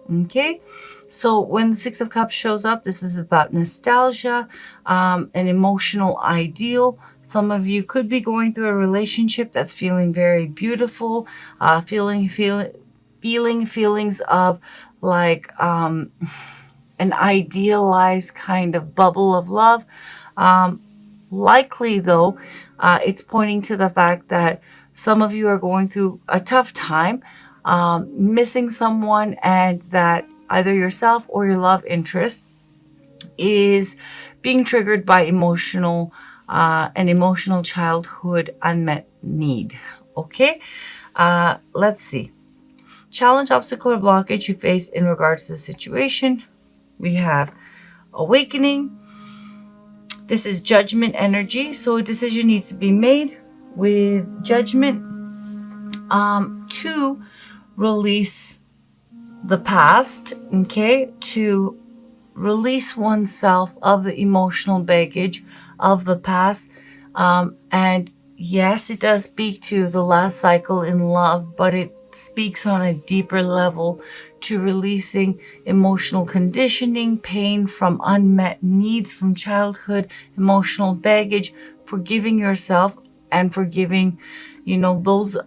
Okay, so when the Six of Cups shows up, this is about nostalgia, an emotional ideal. Some of you could be going through a relationship that's feeling very beautiful, feeling feelings of like an idealized kind of bubble of love. Likely, though, it's pointing to the fact that some of you are going through a tough time, missing someone, and that either yourself or your love interest is being triggered by an emotional childhood unmet need. Okay, let's see. Challenge, obstacle, or blockage you face in regards to the situation. We have awakening. This is judgment energy, so a decision needs to be made with judgment to release the past, okay, to release oneself of the emotional baggage of the past. And yes, it does speak to the last cycle in love, but it speaks on a deeper level to releasing emotional conditioning, pain from unmet needs from childhood, emotional baggage, forgiving yourself and forgiving, those,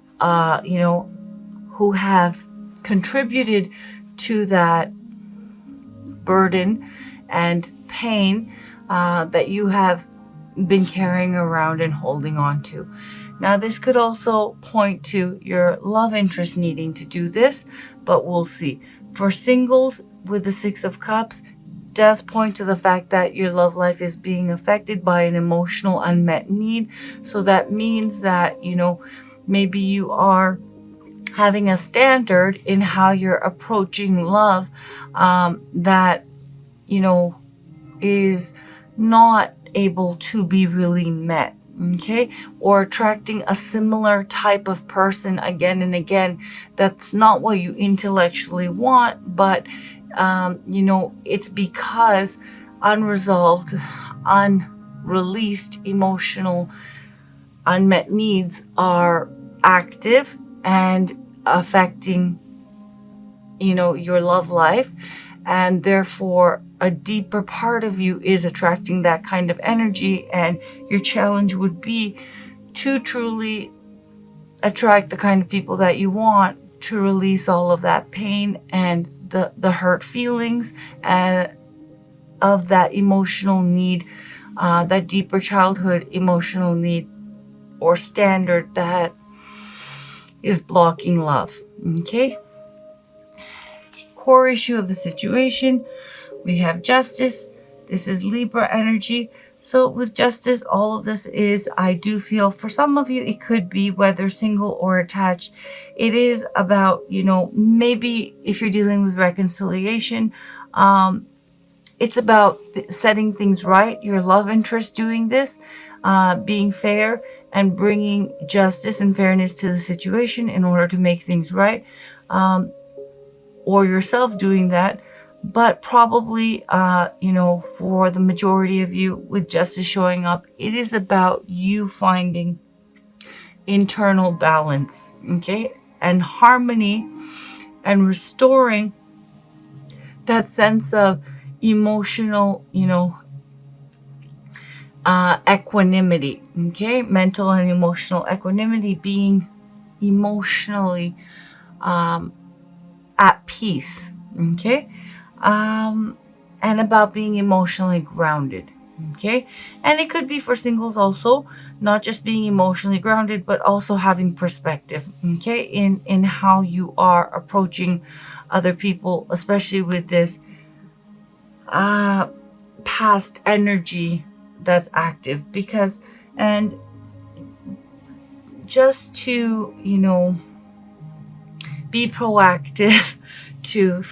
who have contributed to that burden and pain that you have been carrying around and holding on to. Now, this could also point to your love interest needing to do this, but we'll see. For singles with the Six of Cups, does point to the fact that your love life is being affected by an emotional unmet need. So that means that, maybe you are having a standard in how you're approaching love that, is not able to be really met. Okay, or attracting a similar type of person again and again. That's not what you intellectually want, but it's because unresolved, unreleased emotional unmet needs are active and affecting your love life, and therefore a deeper part of you is attracting that kind of energy. And your challenge would be to truly attract the kind of people that you want, to release all of that pain and the hurt feelings of that emotional need, that deeper childhood emotional need or standard that is blocking love. Okay, core issue of the situation, we have justice. This is Libra energy. So with justice, all of this is, I do feel for some of you, it could be whether single or attached. It is about, maybe if you're dealing with reconciliation, it's about setting things right. Your love interest doing this, being fair and bringing justice and fairness to the situation in order to make things right. Or yourself doing that. But probably, for the majority of you, with justice showing up, it is about you finding internal balance, okay, and harmony, and restoring that sense of emotional, equanimity, okay, mental and emotional equanimity, being emotionally at peace, okay. And about being emotionally grounded. Okay. And it could be for singles also, not just being emotionally grounded, but also having perspective. Okay. In how you are approaching other people, especially with this past energy that's active. Because, and just to, be proactive to,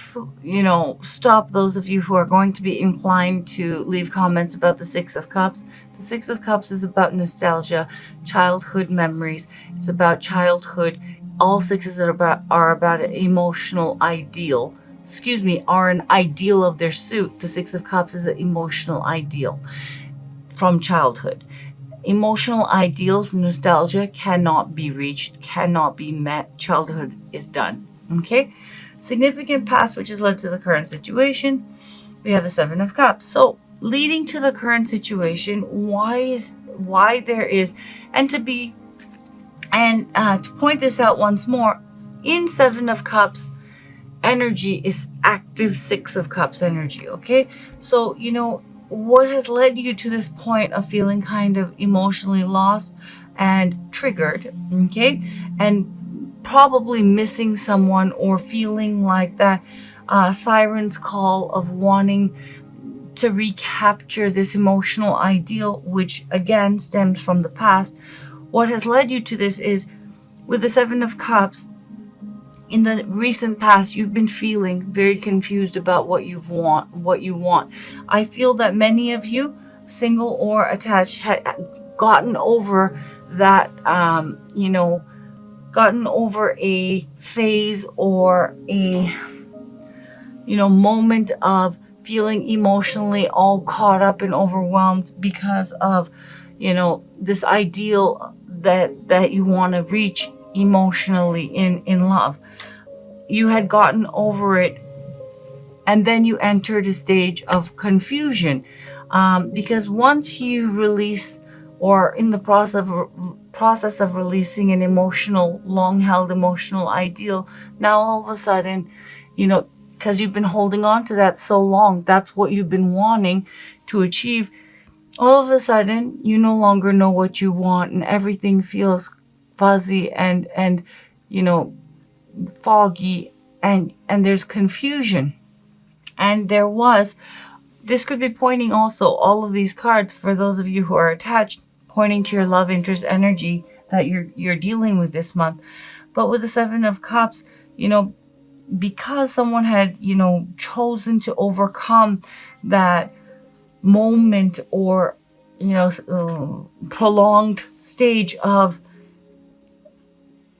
stop those of you who are going to be inclined to leave comments about the Six of Cups. The Six of Cups is about nostalgia, childhood memories. It's about childhood. All sixes are about an emotional ideal. Are an ideal of their suit. The Six of Cups is an emotional ideal from childhood. Emotional ideals, nostalgia cannot be reached, cannot be met. Childhood is done. Okay? significant past, which has led to the current situation. We have the Seven of Cups. So leading to the current situation, why there is, and to point this out once more, in Seven of Cups energy is active Six of Cups energy. Okay, so what has led you to this point of feeling kind of emotionally lost and triggered, okay, and probably missing someone, or feeling like that siren's call of wanting to recapture this emotional ideal, which again stems from the past. What has led you to this is, with the Seven of Cups, in the recent past, you've been feeling very confused about what you want. I feel that many of you, single or attached, had gotten over that, gotten over a phase or a, moment of feeling emotionally all caught up and overwhelmed because of, this ideal that you want to reach emotionally in love. You had gotten over it, and then you entered a stage of confusion, because once you release, or in the process of releasing an emotional, long-held emotional ideal, now all of a sudden, because you've been holding on to that so long, that's what you've been wanting to achieve, all of a sudden you no longer know what you want, and everything feels fuzzy and foggy, and there's confusion. And this could be pointing also, all of these cards, for those of you who are attached, pointing to your love interest energy that you're dealing with this month. But with the Seven of Cups, because someone had chosen to overcome that moment, or prolonged stage of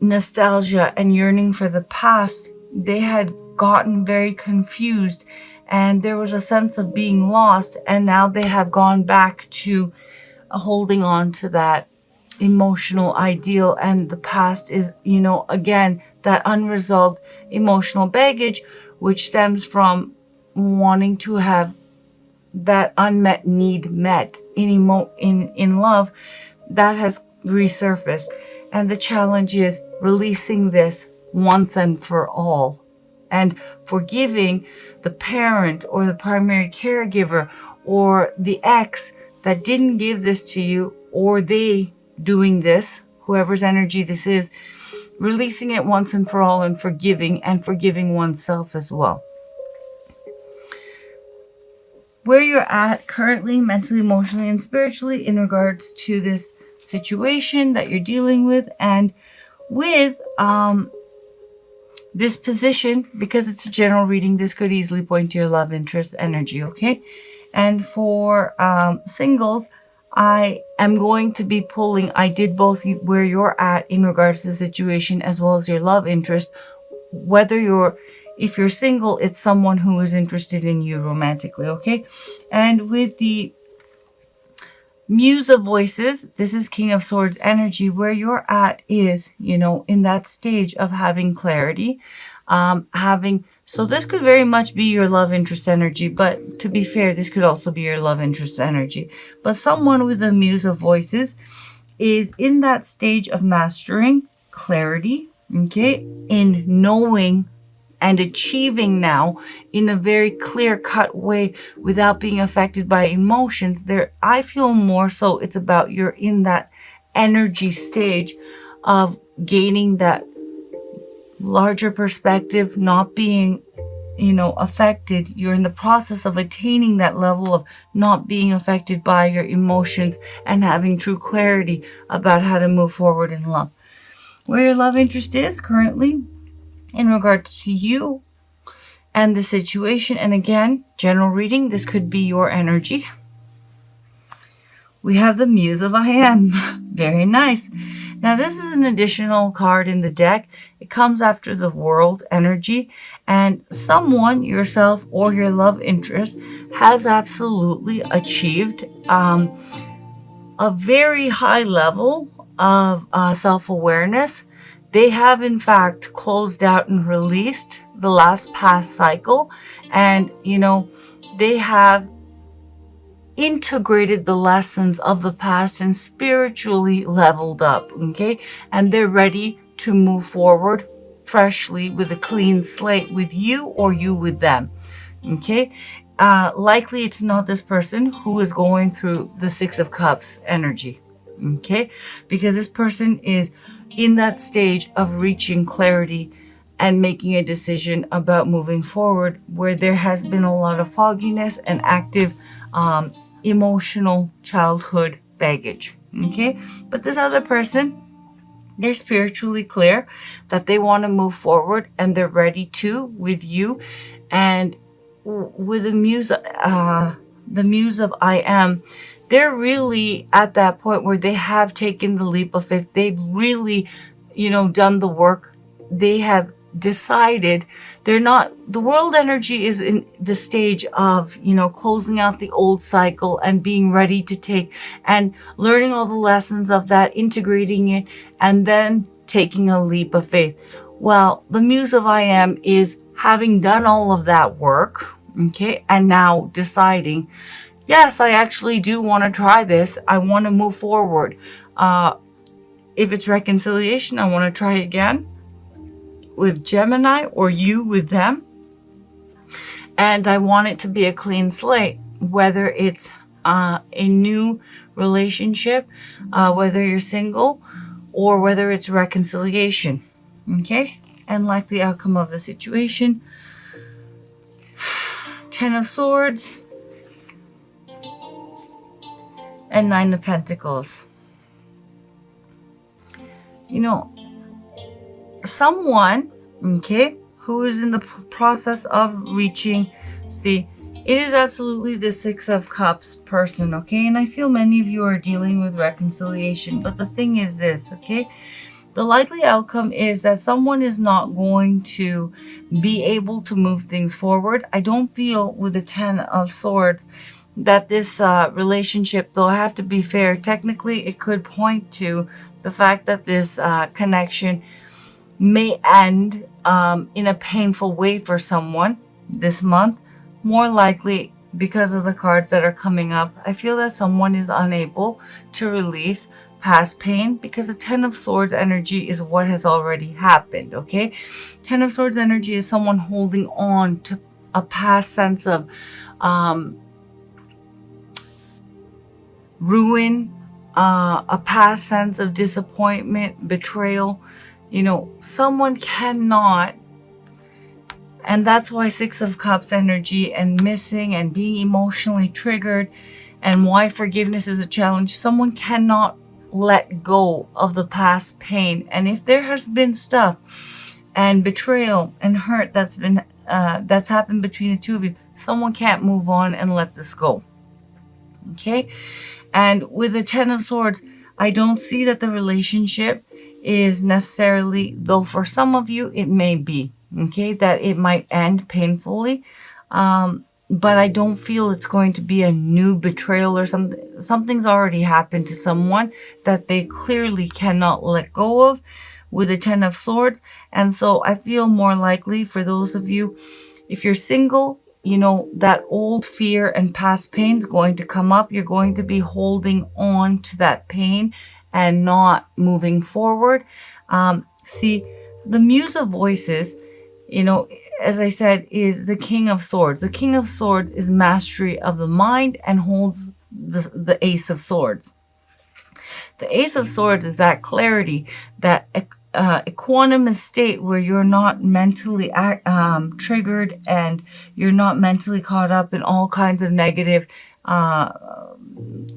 nostalgia and yearning for the past, they had gotten very confused, and there was a sense of being lost, and now they have gone back to holding on to that emotional ideal, and the past is again that unresolved emotional baggage, which stems from wanting to have that unmet need met in love, that has resurfaced. And the challenge is releasing this once and for all, and forgiving the parent or the primary caregiver or the ex that didn't give this to you, or they doing this, whoever's energy this is, releasing it once and for all, and forgiving oneself as well. Where you're at currently, mentally, emotionally, and spiritually, in regards to this situation that you're dealing with, and with this position, because it's a general reading, this could easily point to your love interest energy, okay? And for singles, I am going to be pulling, I did both where you're at in regards to the situation as well as your love interest. If you're single, it's someone who is interested in you romantically, okay? And with the Muse of Voices, this is King of Swords energy. Where you're at is, in that stage of having clarity, so this could very much be your love interest energy, but to be fair, this could also be your love interest energy. But someone with the Muse of Voices is in that stage of mastering clarity, okay, in knowing and achieving now in a very clear-cut way without being affected by emotions. I feel more so it's about you're in that energy stage of gaining that larger perspective, not being, affected. You're in the process of attaining that level of not being affected by your emotions and having true clarity about how to move forward in love. Where your love interest is currently in regards to you and the situation, and again, general reading, this could be your energy. We have the Muse of I Am. Very nice. Now, this is an additional card in the deck. It comes after the World energy, and someone, yourself or your love interest, has absolutely achieved a very high level of self-awareness. They have, in fact, closed out and released the last past cycle, and they have integrated the lessons of the past and spiritually leveled up, okay? And they're ready to move forward freshly with a clean slate with you, or you with them, okay? Likely it's not this person who is going through the Six of Cups energy, okay? Because this person is in that stage of reaching clarity and making a decision about moving forward, where there has been a lot of fogginess and active emotional childhood baggage, okay? But this other person, they're spiritually clear that they want to move forward, and they're ready to with you. And with the muse of I am, they're really at that point where they have taken the leap of faith. They've really, done the work. They have decided the world energy is in the stage of, closing out the old cycle and being ready to take and learning all the lessons of that, integrating it, and then taking a leap of faith. Well, the muse of I am is having done all of that work, okay, and now deciding, yes, I actually do want to try this. I want to move forward. If it's reconciliation, I want to try again with Gemini, or you with them. And I want it to be a clean slate, whether it's a new relationship, whether you're single, or whether it's reconciliation, okay? And like the outcome of the situation, Ten of Swords and Nine of Pentacles. Someone, okay, who is in the process of reaching, see, it is absolutely the Six of Cups person, okay? And I feel many of you are dealing with reconciliation, but the thing is this, okay? The likely outcome is that someone is not going to be able to move things forward. I don't feel with the Ten of Swords that this relationship, though I have to be fair, technically it could point to the fact that this connection may end in a painful way for someone this month. More likely because of the cards that are coming up, I feel that someone is unable to release past pain, because the Ten of Swords energy is what has already happened, okay? Ten of Swords energy is someone holding on to a past sense of ruin, a past sense of disappointment, betrayal. Someone cannot, and that's why Six of Cups energy and missing and being emotionally triggered, and why forgiveness is a challenge. Someone cannot let go of the past pain. And if there has been stuff and betrayal and hurt that's happened between the two of you, someone can't move on and let this go, okay? And with the Ten of Swords, I don't see that the relationship is necessarily, though for some of you it may be, okay, that it might end painfully, but I don't feel it's going to be a new betrayal or something. Something's already happened to someone that they clearly cannot let go of with the Ten of Swords. And so I feel more likely for those of you, if you're single, that old fear and past pain is going to come up. You're going to be holding on to that pain and not moving forward. See, the Muse of Voices, as I said, is the King of Swords. The King of Swords is mastery of the mind and holds the Ace of Swords. The Ace of Swords is that clarity, that equanimous state where you're not mentally triggered and you're not mentally caught up in all kinds of negative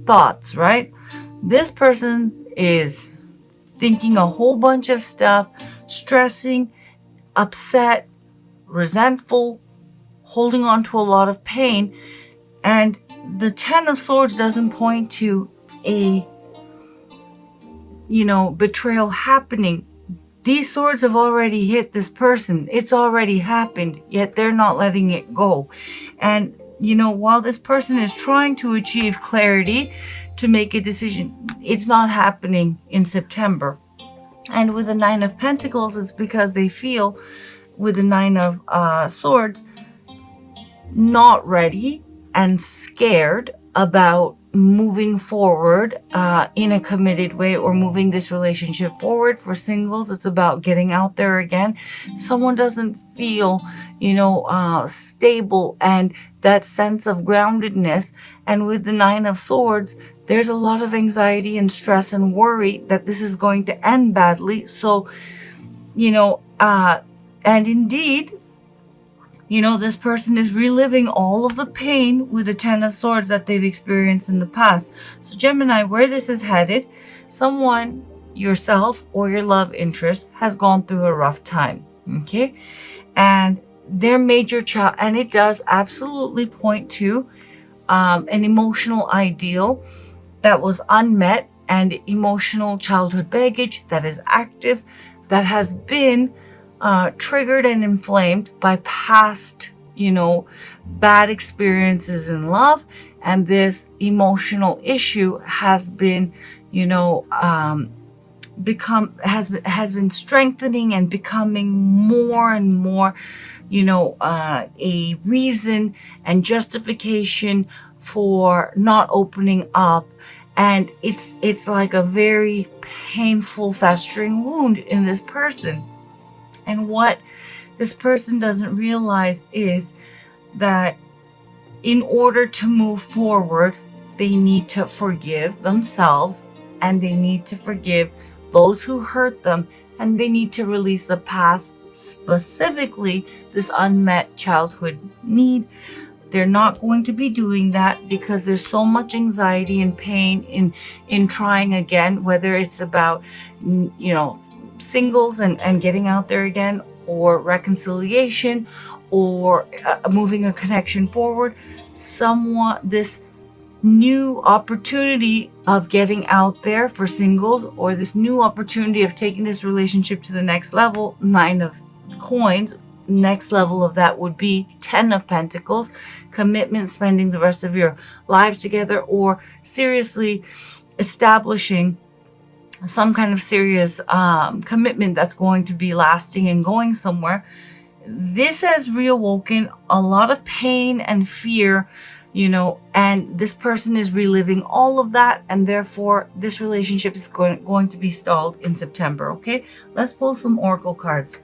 thoughts, right? This person is thinking a whole bunch of stuff, stressing, upset, resentful, holding on to a lot of pain. And the Ten of Swords doesn't point to a, betrayal happening. These swords have already hit this person. It's already happened, yet they're not letting it go. And, while this person is trying to achieve clarity to make a decision, it's not happening in September. And with the Nine of Pentacles, it's because they feel with the Nine of Swords, not ready and scared about moving forward in a committed way or moving this relationship forward. For singles, it's about getting out there again. Someone doesn't feel, stable and that sense of groundedness. And with the Nine of Swords, there's a lot of anxiety and stress and worry that this is going to end badly. So, and indeed, this person is reliving all of the pain with the Ten of Swords that they've experienced in the past. So Gemini, where this is headed, someone, yourself or your love interest, has gone through a rough time. Okay. And their major child, and it does absolutely point to an emotional ideal that was unmet and emotional childhood baggage that is active, that has been triggered and inflamed by past, bad experiences in love. And this emotional issue has been, has been strengthening and becoming more and more, a reason and justification for not opening up. And it's like a very painful, festering wound in this person. And what this person doesn't realize is that in order to move forward, they need to forgive themselves, and they need to forgive those who hurt them, and they need to release the past, specifically this unmet childhood need. They're not going to be doing that because there's so much anxiety and pain in trying again, whether it's about, singles and getting out there again, or reconciliation, or moving a connection forward. This new opportunity of getting out there for singles, or this new opportunity of taking this relationship to the next level, Nine of Coins. Next level of that would be Ten of Pentacles, commitment, spending the rest of your lives together, or seriously establishing some kind of serious commitment that's going to be lasting and going somewhere. This has reawoken a lot of pain and fear, and this person is reliving all of that, and therefore this relationship is going to be stalled in September. Okay, let's pull some oracle cards.